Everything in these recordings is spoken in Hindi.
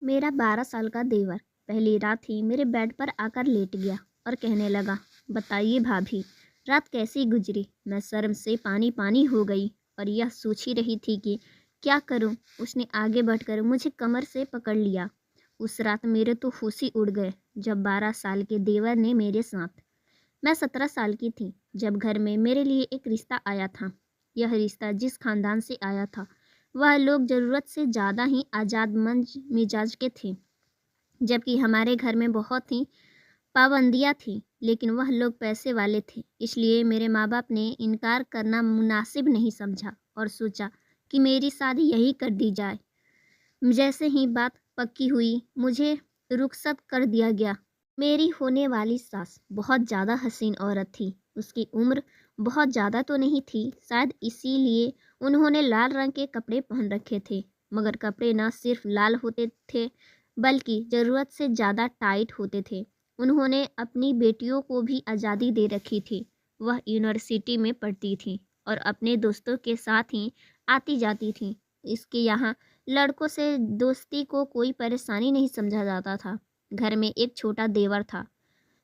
मेरा 12 साल का देवर पहली रात ही मेरे बेड पर आकर लेट गया और कहने लगा, बताइए भाभी, रात कैसी गुजरी। मैं शर्म से पानी पानी हो गई और यह सोच ही रही थी कि क्या करूं। उसने आगे बढ़कर मुझे कमर से पकड़ लिया। उस रात मेरे तो होश ही उड़ गए जब 12 साल के देवर ने मेरे साथ। मैं 17 साल की थी जब घर में मेरे लिए एक रिश्ता आया था। यह रिश्ता जिस खानदान से आया था वह लोग ज़रूरत से ज़्यादा ही आज़ाद मन मिजाज के थे, जबकि हमारे घर में बहुत ही पाबंदियाँ थीं। लेकिन वह लोग पैसे वाले थे, इसलिए मेरे माँ बाप ने इनकार करना मुनासिब नहीं समझा और सोचा कि मेरी शादी यही कर दी जाए। जैसे ही बात पक्की हुई मुझे रुखसत कर दिया गया। मेरी होने वाली सास बहुत ज़्यादा हसीन औरत थी। उसकी उम्र बहुत ज़्यादा तो नहीं थी, शायद इसीलिए उन्होंने लाल रंग के कपड़े पहन रखे थे। मगर कपड़े न सिर्फ लाल होते थे बल्कि ज़रूरत से ज़्यादा टाइट होते थे। उन्होंने अपनी बेटियों को भी आज़ादी दे रखी थी। वह यूनिवर्सिटी में पढ़ती थी और अपने दोस्तों के साथ ही आती जाती थी। इसके यहाँ लड़कों से दोस्ती को कोई परेशानी नहीं समझा जाता था। घर में एक छोटा देवर था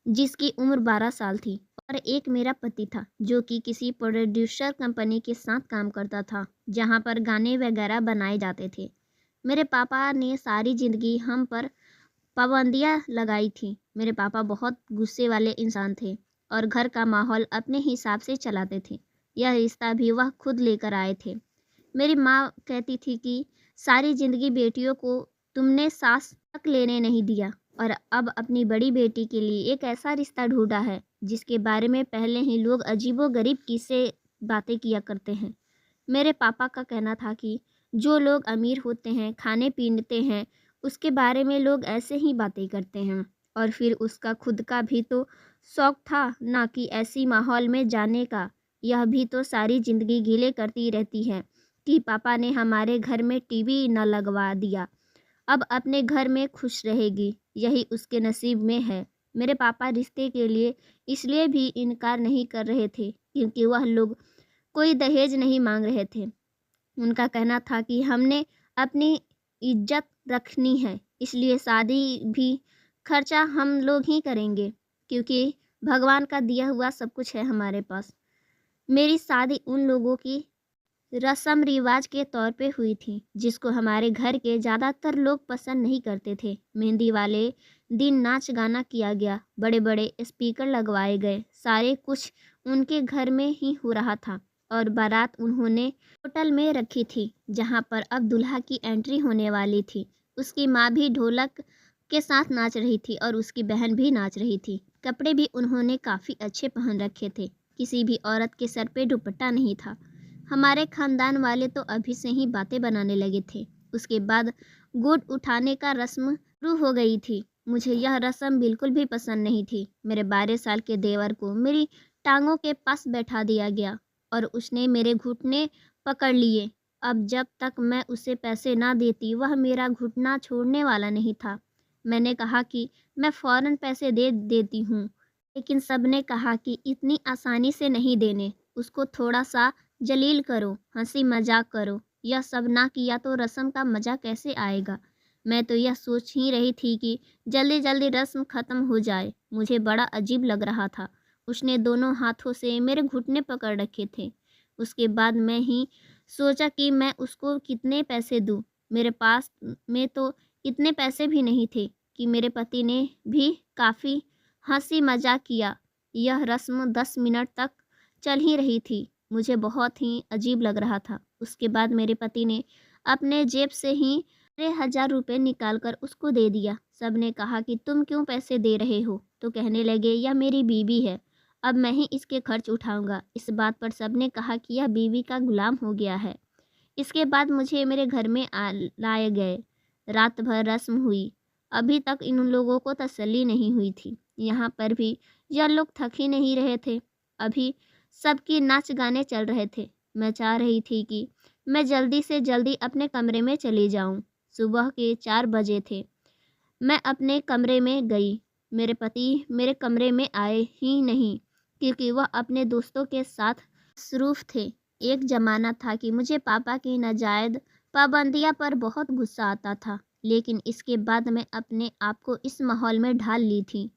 जिसकी उम्र 12 साल थी और एक मेरा पति था जो कि किसी प्रोड्यूसर कंपनी के साथ काम करता था जहाँ पर गाने वगैरह बनाए जाते थे। मेरे पापा ने सारी ज़िंदगी हम पर पाबंदियाँ लगाई थी। मेरे पापा बहुत गुस्से वाले इंसान थे और घर का माहौल अपने हिसाब से चलाते थे। यह रिश्ता भी वह खुद लेकर आए थे। मेरी माँ कहती थी कि सारी ज़िंदगी बेटियों को तुमने सांस तक लेने नहीं दिया और अब अपनी बड़ी बेटी के लिए एक ऐसा रिश्ता ढूंढा है जिसके बारे में पहले ही लोग अजीबोगरीब किस्से बातें किया करते हैं। मेरे पापा का कहना था कि जो लोग अमीर होते हैं, खाने पीते हैं, उसके बारे में लोग ऐसे ही बातें करते हैं और फिर उसका खुद का भी तो शौक था ना कि ऐसी माहौल में जाने का। यह भी तो सारी ज़िंदगी गिले करती रहती है कि पापा ने हमारे घर में टीवी न लगवा दिया, अब अपने घर में खुश रहेगी, यही उसके नसीब में है। मेरे पापा रिश्ते के लिए इसलिए भी इनकार नहीं कर रहे थे क्योंकि वह लोग कोई दहेज नहीं मांग रहे थे। उनका कहना था कि हमने अपनी इज्जत रखनी है, इसलिए शादी भी खर्चा हम लोग ही करेंगे क्योंकि भगवान का दिया हुआ सब कुछ है हमारे पास। मेरी शादी उन लोगों की रस्म रिवाज के तौर पे हुई थी जिसको हमारे घर के ज़्यादातर लोग पसंद नहीं करते थे। मेहंदी वाले दिन नाच गाना किया गया, बड़े बड़े स्पीकर लगवाए गए, सारे कुछ उनके घर में ही हो रहा था और बारात उन्होंने होटल में रखी थी जहाँ पर अब दूल्हा की एंट्री होने वाली थी। उसकी माँ भी ढोलक के साथ नाच रही थी और उसकी बहन भी नाच रही थी। कपड़े भी उन्होंने काफ़ी अच्छे पहन रखे थे, किसी भी औरत के सर पे दुपट्टा नहीं था। हमारे खानदान वाले तो अभी से ही बातें बनाने लगे थे। उसके बाद गुड़ उठाने का रस्म शुरू हो गई थी। मुझे यह रस्म बिल्कुल भी पसंद नहीं थी। मेरे 12 साल के देवर को मेरी टांगों के पास बैठा दिया गया और उसने मेरे घुटने पकड़ लिए। अब जब तक मैं उसे पैसे ना देती वह मेरा घुटना छोड़ने वाला नहीं था। मैंने कहा कि मैं फ़ौरन पैसे दे देती हूँ, लेकिन सबने कहा कि इतनी आसानी से नहीं देने, उसको थोड़ा सा जलील करो, हंसी मजाक करो। यह सब ना किया तो रस्म का मज़ा कैसे आएगा। मैं तो यह सोच ही रही थी कि जल्दी जल्दी रस्म ख़त्म हो जाए। मुझे बड़ा अजीब लग रहा था। उसने दोनों हाथों से मेरे घुटने पकड़ रखे थे। उसके बाद मैं ही सोचा कि मैं उसको कितने पैसे दूँ। मेरे पास में तो इतने पैसे भी नहीं थे कि मेरे पति ने भी काफ़ी हंसी मजाक किया। यह रस्म 10 मिनट तक चल ही रही थी। मुझे बहुत ही अजीब लग रहा था। उसके बाद मेरे पति ने अपने जेब से ही 1000 रुपये निकाल कर उसको दे दिया। सब ने कहा कि तुम क्यों पैसे दे रहे हो, तो कहने लगे यह मेरी बीवी है, अब मैं ही इसके खर्च उठाऊंगा। इस बात पर सब ने कहा कि यह बीवी का गुलाम हो गया है। इसके बाद मुझे मेरे घर में लाए गए। रात भर रस्म हुई। अभी तक इन लोगों को तसल्ली नहीं हुई थी। यहाँ पर भी यह लोग थक ही नहीं रहे थे। अभी सबकी नाच गाने चल रहे थे। मैं चाह रही थी कि मैं जल्दी से जल्दी अपने कमरे में चली जाऊं। सुबह के 4 बजे थे। मैं अपने कमरे में गई। मेरे पति मेरे कमरे में आए ही नहीं क्योंकि वह अपने दोस्तों के साथ मसरूफ़ थे। एक ज़माना था कि मुझे पापा की नाजायज़ पाबंदियाँ पर बहुत गुस्सा आता था, लेकिन इसके बाद मैं अपने आप को इस माहौल में ढाल ली थी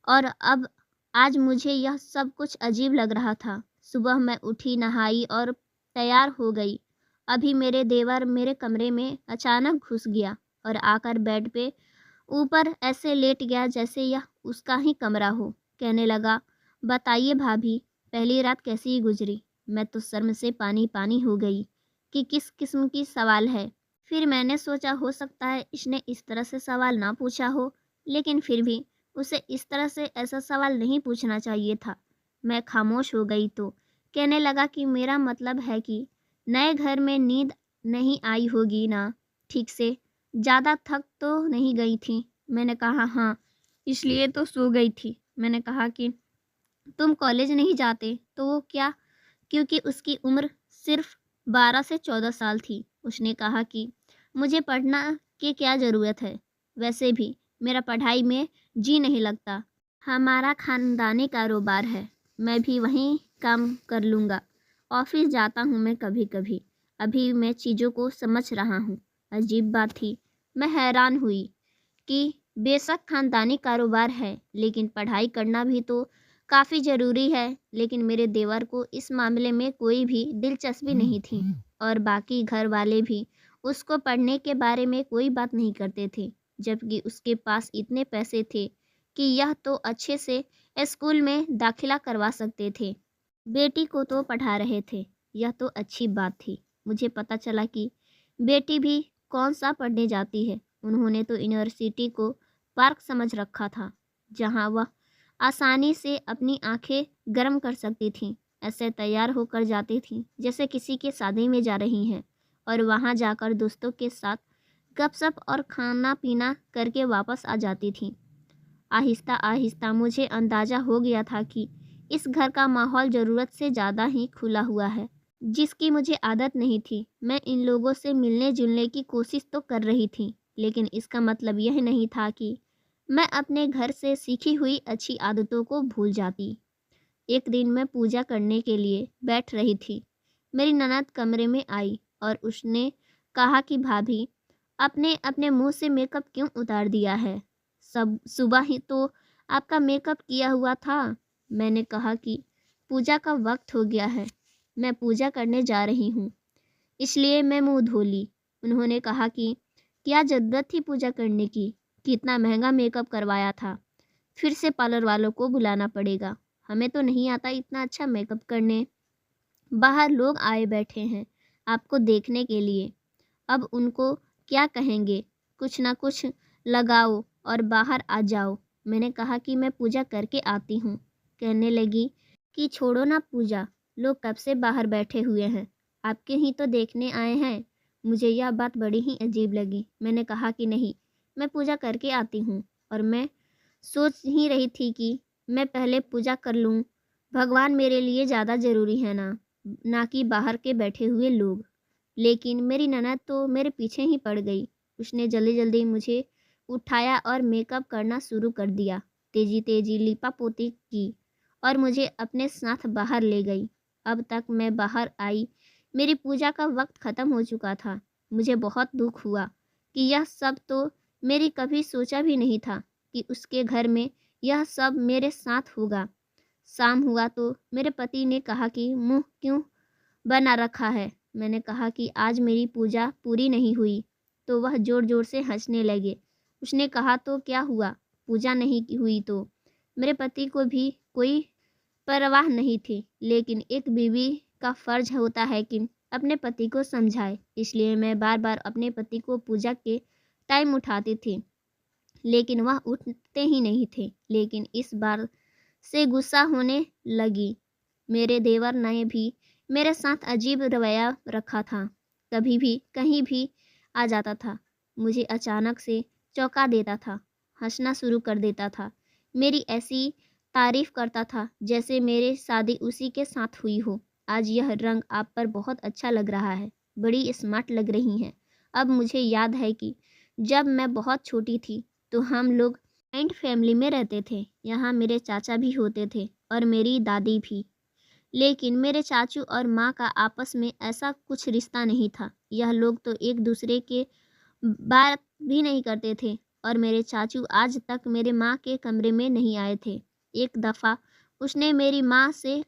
और अब आज मुझे यह सब कुछ अजीब लग रहा था। सुबह मैं उठी, नहाई और तैयार हो गई। अभी मेरे देवर मेरे कमरे में अचानक घुस गया और आकर बेड पे ऊपर ऐसे लेट गया जैसे यह उसका ही कमरा हो। कहने लगा, बताइए भाभी, पहली रात कैसी गुजरी? मैं तो शर्म से पानी पानी हो गई कि किस किस्म की सवाल है। फिर मैंने सोचा हो सकता है इसने इस तरह से सवाल ना पूछा हो, लेकिन फिर भी उसे इस तरह से ऐसा सवाल नहीं पूछना चाहिए था। मैं खामोश हो गई तो कहने लगा कि मेरा मतलब है कि नए घर में नींद नहीं आई होगी ना ठीक से? ज़्यादा थक तो नहीं गई थी? मैंने कहा हाँ, इसलिए तो सो गई थी। मैंने कहा कि तुम कॉलेज नहीं जाते तो वो क्या? क्योंकि उसकी उम्र सिर्फ 12 से 14 साल थी। उसने कहा कि मुझे पढ़ना की क्या ज़रूरत है? वैसे भी मेरा पढ़ाई में जी नहीं लगता। हमारा खानदानी कारोबार है, मैं भी वहीं काम कर लूँगा। ऑफिस जाता हूँ मैं कभी कभी। अभी मैं चीज़ों को समझ रहा हूँ। अजीब बात थी, मैं हैरान हुई कि बेशक खानदानी कारोबार है, लेकिन पढ़ाई करना भी तो काफ़ी ज़रूरी है। लेकिन मेरे देवर को इस मामले में कोई भी दिलचस्पी नहीं थी और बाकी घर वाले भी उसको पढ़ने के बारे में कोई बात नहीं करते थे, जबकि उसके पास इतने पैसे थे कि यह तो अच्छे से स्कूल में दाखिला करवा सकते थे। बेटी को तो पढ़ा रहे थे, यह तो अच्छी बात थी। मुझे पता चला कि बेटी भी कौन सा पढ़ने जाती है। उन्होंने तो यूनिवर्सिटी को पार्क समझ रखा था, जहां वह आसानी से अपनी आंखें गर्म कर सकती थीं। ऐसे तैयार होकर जाती थीं जैसे किसी के शादी में जा रही हैं और वहां जाकर दोस्तों के साथ गपशप और खाना पीना करके वापस आ जाती थीं। आहिस्ता आहिस्ता मुझे अंदाज़ा हो गया था कि इस घर का माहौल ज़रूरत से ज़्यादा ही खुला हुआ है, जिसकी मुझे आदत नहीं थी। मैं इन लोगों से मिलने जुलने की कोशिश तो कर रही थी, लेकिन इसका मतलब यह नहीं था कि मैं अपने घर से सीखी हुई अच्छी आदतों को भूल जाती। एक दिन मैं पूजा करने के लिए बैठ रही थी। मेरी ननद कमरे में आई और उसने कहा कि भाभी, आपने अपने मुंह से मेकअप क्यों उतार दिया है? सब सुबह ही तो आपका मेकअप किया हुआ था। मैंने कहा कि पूजा का वक्त हो गया है, मैं पूजा करने जा रही हूँ, इसलिए मैं मुंह धो ली। उन्होंने कहा कि क्या ज़रूरत थी पूजा करने की? कितना महंगा मेकअप करवाया था, फिर से पार्लर वालों को बुलाना पड़ेगा। हमें तो नहीं आता इतना अच्छा मेकअप करने। बाहर लोग आए बैठे हैं आपको देखने के लिए, अब उनको क्या कहेंगे? कुछ ना कुछ लगाओ और बाहर आ जाओ। मैंने कहा कि मैं पूजा करके आती हूँ। कहने लगी कि छोड़ो ना पूजा, लोग कब से बाहर बैठे हुए हैं, आपके ही तो देखने आए हैं। मुझे यह बात बड़ी ही अजीब लगी। मैंने कहा कि नहीं, मैं पूजा करके आती हूँ और मैं सोच ही रही थी कि मैं पहले पूजा कर लूँ। भगवान मेरे लिए ज़्यादा ज़रूरी है ना कि बाहर के बैठे हुए लोग। लेकिन मेरी ननद तो मेरे पीछे ही पड़ गई। उसने जल्दी जल्दी मुझे उठाया और मेकअप करना शुरू कर दिया। तेजी तेजी लिपापोती की और मुझे अपने साथ बाहर ले गई। अब तक मैं बाहर आई, मेरी पूजा का वक्त ख़त्म हो चुका था। मुझे बहुत दुख हुआ कि यह सब तो मेरी कभी सोचा भी नहीं था कि उसके घर में यह सब मेरे साथ होगा। शाम हुआ तो मेरे पति ने कहा कि मुँह क्यों बना रखा है? मैंने कहा कि आज मेरी पूजा पूरी नहीं हुई, तो वह ज़ोर ज़ोर से हंसने लगे। उसने कहा तो क्या हुआ, पूजा नहीं हुई तो? मेरे पति को भी कोई परवाह नहीं थी, लेकिन एक बीवी का फ़र्ज होता है कि अपने पति को समझाए। इसलिए मैं बार बार अपने पति को पूजा के टाइम उठाती थी, लेकिन वह उठते ही नहीं थे। लेकिन इस बार से गुस्सा होने लगी। मेरे देवर ने भी मेरे साथ अजीब रवैया रखा था। कभी भी कहीं भी आ जाता था, मुझे अचानक से चौंका देता था, हंसना शुरू कर देता था, मेरी ऐसी तारीफ करता था जैसे मेरी शादी उसी के साथ हुई हो। आज यह रंग आप पर बहुत अच्छा लग रहा है, बड़ी स्मार्ट लग रही हैं। अब मुझे याद है कि जब मैं बहुत छोटी थी तो हम लोग जॉइंट फैमिली में रहते थे। यहाँ मेरे चाचा भी होते थे और मेरी दादी भी। लेकिन मेरे चाचू और माँ का आपस में ऐसा कुछ रिश्ता नहीं था। यह लोग तो एक दूसरे के बात भी नहीं करते थे और मेरे चाचू आज तक मेरे माँ के कमरे में नहीं आए थे। एक दफ़ा उसने मेरी माँ से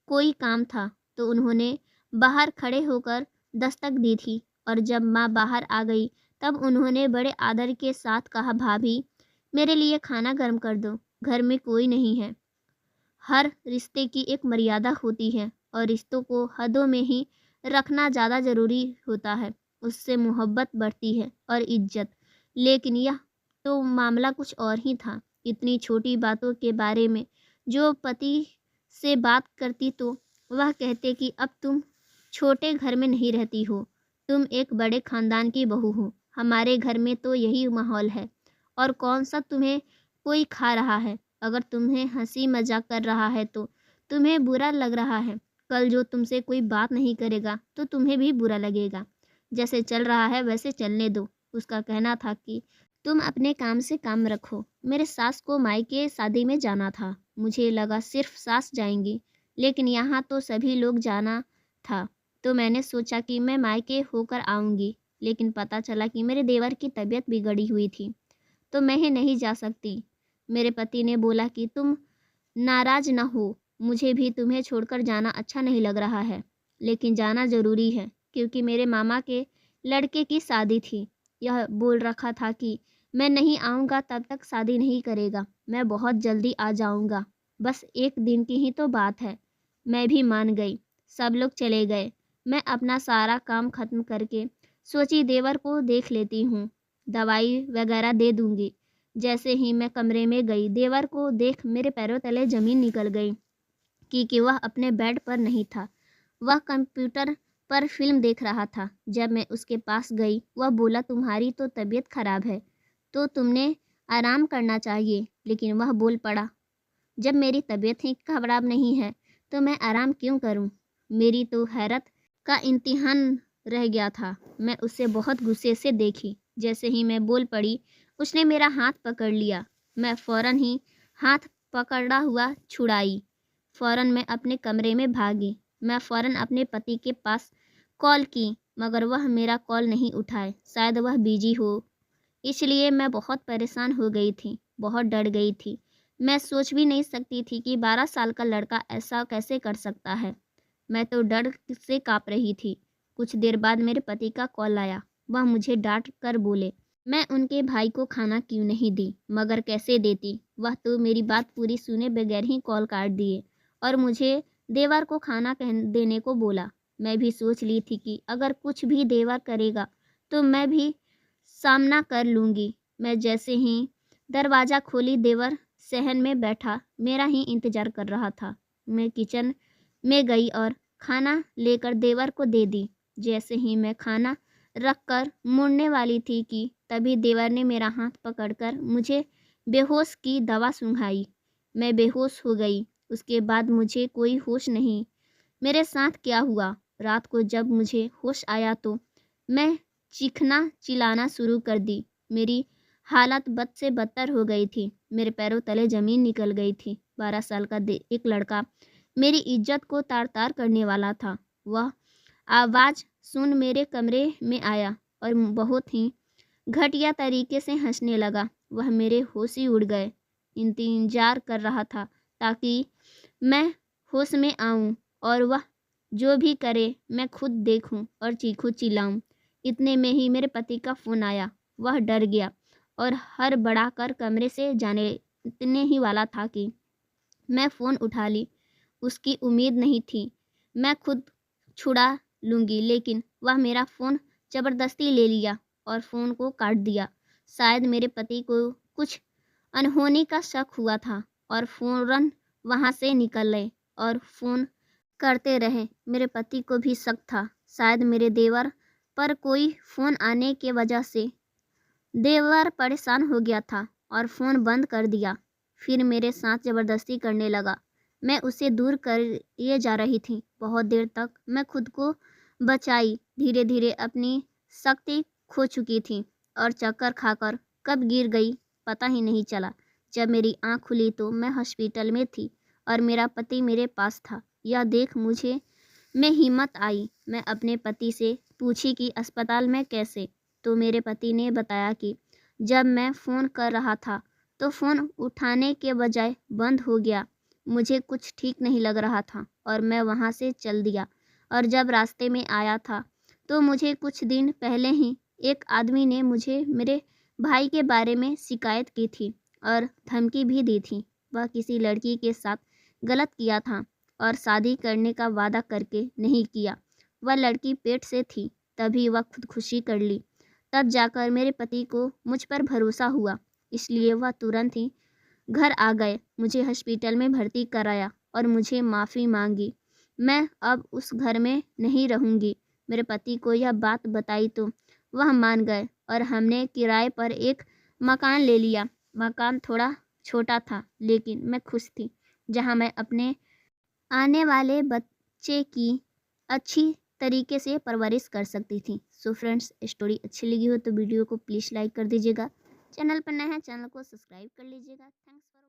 कोई काम था तो उन्होंने बाहर खड़े होकर दस्तक दी थी और जब माँ बाहर आ गई तब उन्होंने बड़े आदर के साथ कहा, भाभी मेरे लिए खाना गर्म कर दो, घर में कोई नहीं है। हर रिश्ते की एक मर्यादा होती है और रिश्तों को हदों में ही रखना ज़्यादा ज़रूरी होता है। उससे मोहब्बत बढ़ती है और इज्जत। लेकिन यह तो मामला कुछ और ही था। इतनी छोटी बातों के बारे में जो पति से बात करती तो वह कहते कि अब तुम छोटे घर में नहीं रहती हो, तुम एक बड़े खानदान की बहू हो। हमारे घर में तो यही माहौल है और कौन सा तुम्हें कोई खा रहा है। अगर तुम्हें हंसी मजाक कर रहा है तो तुम्हें बुरा लग रहा है, कल जो तुमसे कोई बात नहीं करेगा तो तुम्हें भी बुरा लगेगा। जैसे चल रहा है वैसे चलने दो। उसका कहना था कि तुम अपने काम से काम रखो। मेरे सास को मायके शादी में जाना था। मुझे लगा सिर्फ सास जाएंगी, लेकिन यहाँ तो सभी लोग जाना था तो मैंने सोचा कि मैं मायके होकर आऊँगी। लेकिन पता चला कि मेरे देवर की तबीयत बिगड़ी हुई थी तो मैं ही नहीं जा सकती। मेरे पति ने बोला कि तुम नाराज़ न हो, मुझे भी तुम्हें छोड़कर जाना अच्छा नहीं लग रहा है, लेकिन जाना ज़रूरी है क्योंकि मेरे मामा के लड़के की शादी थी। यह बोल रखा था कि मैं नहीं आऊँगा तब तक शादी नहीं करेगा। मैं बहुत जल्दी आ जाऊँगा, बस एक दिन की ही तो बात है। मैं भी मान गई। सब लोग चले गए। मैं अपना सारा काम ख़त्म करके सोची देवर को देख लेती हूँ, दवाई वगैरह दे दूँगी। जैसे ही मैं कमरे में गई, देवर को देख मेरे पैरों तले ज़मीन निकल गई क्योंकि वह अपने बेड पर नहीं था, वह कंप्यूटर पर फिल्म देख रहा था। जब मैं उसके पास गई, वह बोला, तुम्हारी तो तबीयत खराब है तो तुमने आराम करना चाहिए। लेकिन वह बोल पड़ा, जब मेरी तबीयत ही खराब नहीं है तो मैं आराम क्यों करूं? मेरी तो हैरत का इम्तिहान रह गया था। मैं उसे बहुत गुस्से से देखी। जैसे ही मैं बोल पड़ी, उसने मेरा हाथ पकड़ लिया। मैं फ़ौरन ही हाथ पकड़ा हुआ छुड़ाई। फ़ौरन मैं अपने कमरे में भागी। मैं फ़ौरन अपने पति के पास कॉल की, मगर वह मेरा कॉल नहीं उठाए। शायद वह बिजी हो, इसलिए मैं बहुत परेशान हो गई थी, बहुत डर गई थी। मैं सोच भी नहीं सकती थी कि 12 साल का लड़का ऐसा कैसे कर सकता है। मैं तो डर से काँप रही थी। कुछ देर बाद मेरे पति का कॉल आया। वह मुझे डांट कर बोले, मैं उनके भाई को खाना क्यों नहीं दी, मगर कैसे देती। वह तो मेरी बात पूरी सुने बगैर ही कॉल काट दिए और मुझे देवर को खाना देने को बोला। मैं भी सोच ली थी कि अगर कुछ भी देवर करेगा तो मैं भी सामना कर लूँगी। मैं जैसे ही दरवाज़ा खोली, देवर सहन में बैठा मेरा ही इंतज़ार कर रहा था। मैं किचन में गई और खाना लेकर देवर को दे दी। जैसे ही मैं खाना रखकर मुड़ने वाली थी कि तभी देवर ने मेरा हाथ पकड़कर मुझे बेहोश की दवा सुंघाई। मैं बेहोश हो गई। उसके बाद मुझे कोई होश नहीं। मेरे साथ क्या हुआ? रात को जब मुझे होश आया तो मैं चीखना चिल्लाना शुरू कर दी। मेरी हालत बद से बदतर हो गई थी। मेरे पैरों तले ज़मीन निकल गई थी। 12 साल का एक लड़का मेरी इज्जत को तार-तार करने वाला था। वह आवाज़ सुन मेरे कमरे में आया और बहुत ही घटिया तरीके से हंसने लगा। वह मेरे होश ही उड़ गए। इंतज़ार कर रहा था ताकि मैं होश में आऊं और वह जो भी करे मैं खुद देखूं और चीखूं चिल्लाऊं। इतने में ही मेरे पति का फ़ोन आया। वह डर गया और हड़बड़ाकर कमरे से जाने इतने ही वाला था कि मैं फ़ोन उठा ली। उसकी उम्मीद नहीं थी मैं खुद छुड़ा लूँगी, लेकिन वह मेरा फ़ोन ज़बरदस्ती ले लिया और फ़ोन को काट दिया। शायद मेरे पति को कुछ अनहोनी का शक हुआ था और फ़ौरन वहाँ से निकले और फ़ोन करते रहे। मेरे पति को भी शक था, शायद मेरे देवर पर कोई फ़ोन आने की वजह से देवर परेशान हो गया था और फ़ोन बंद कर दिया। फिर मेरे साथ ज़बरदस्ती करने लगा। मैं उसे दूर करे जा रही थी। बहुत देर तक मैं खुद को बचाई। धीरे धीरे अपनी शक्ति खो चुकी थी और चक्कर खाकर कब गिर गई पता ही नहीं चला। जब मेरी आँख खुली तो मैं हॉस्पिटल में थी और मेरा पति मेरे पास था। यह देख मुझे में हिम्मत आई। मैं अपने पति से पूछी कि अस्पताल में कैसे। तो मेरे पति ने बताया कि जब मैं फ़ोन कर रहा था तो फ़ोन उठाने के बजाय बंद हो गया। मुझे कुछ ठीक नहीं लग रहा था और मैं वहाँ से चल दिया। और जब रास्ते में आया था तो मुझे कुछ दिन पहले ही एक आदमी ने मुझे मेरे भाई के बारे में शिकायत की थी और धमकी भी दी थी। वह किसी लड़की के साथ गलत किया था और शादी करने का वादा करके नहीं किया। वह लड़की पेट से थी, तभी वह खुदकुशी कर ली। तब जाकर मेरे पति को मुझ पर भरोसा हुआ, इसलिए वह तुरंत ही घर आ गए, मुझे हॉस्पिटल में भर्ती कराया और मुझे माफ़ी मांगी। मैं अब उस घर में नहीं रहूँगी। मेरे पति को यह बात बताई तो वह मान गए और हमने किराए पर एक मकान ले लिया। मकान थोड़ा छोटा था, लेकिन मैं खुश थी, जहाँ मैं अपने आने वाले बच्चे की अच्छी तरीके से परवरिश कर सकती थी। सो फ्रेंड्स, स्टोरी अच्छी लगी हो तो वीडियो को प्लीज़ लाइक कर दीजिएगा। चैनल पर नए हैं, चैनल को सब्सक्राइब कर लीजिएगा। Thanks for